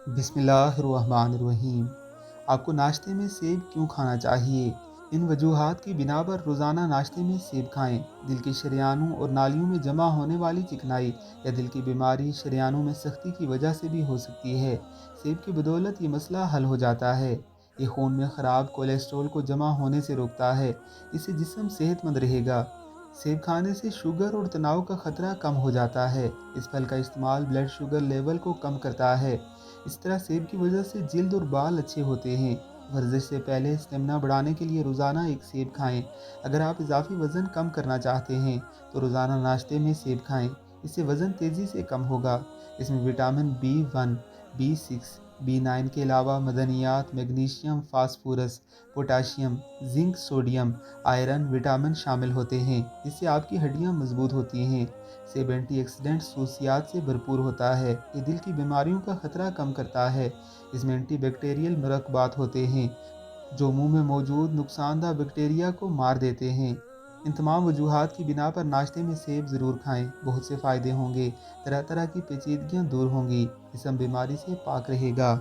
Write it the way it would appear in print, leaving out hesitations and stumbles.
بسم اللہ الرحمن الرحیم۔ آپ کو ناشتے میں سیب کیوں کھانا چاہیے؟ ان وجوہات کی بنا پر روزانہ ناشتے میں سیب کھائیں۔ دل کے شریانوں اور نالیوں میں جمع ہونے والی چکنائی یا دل کی بیماری شریانوں میں سختی کی وجہ سے بھی ہو سکتی ہے۔ سیب کی بدولت یہ مسئلہ حل ہو جاتا ہے۔ یہ خون میں خراب کولیسٹرول کو جمع ہونے سے روکتا ہے۔ اس سے جسم صحت مند رہے گا۔ سیب کھانے سے شوگر اور تناؤ کا خطرہ کم ہو جاتا ہے۔ اس پھل کا استعمال بلڈ شوگر لیول کو کم کرتا ہے۔ اس طرح سیب کی وجہ سے جلد اور بال اچھے ہوتے ہیں۔ ورزش سے پہلے اسٹیمنا بڑھانے کے لیے روزانہ ایک سیب کھائیں۔ اگر آپ اضافی وزن کم کرنا چاہتے ہیں تو روزانہ ناشتے میں سیب کھائیں۔ اس سے وزن تیزی سے کم ہوگا۔ اس میں وٹامن B1، B6، B9 کے علاوہ معدنیات، magnesium, phosphorus, potassium, zinc, sodium, iron, vitamin شامل ہوتے ہیں جس سے آپ کی ہڈیاں مضبوط ہوتی ہیں۔ سیب اینٹی آکسیڈنٹ خصوصیات سے بھرپور ہوتا ہے۔ یہ دل کی بیماریوں کا خطرہ کم کرتا ہے۔ اس میں اینٹی بیکٹیریل مرکبات ہوتے ہیں جو منہ میں موجود نقصان دہ بیکٹیریا کو مار دیتے ہیں۔ ان تمام وجوہات کی بنا پر ناشتے میں سیب ضرور کھائیں۔ بہت سے فائدے ہوں گے۔ طرح طرح کی پیچیدگیاں دور ہوں گی۔ جسم بیماری سے پاک رہے گا۔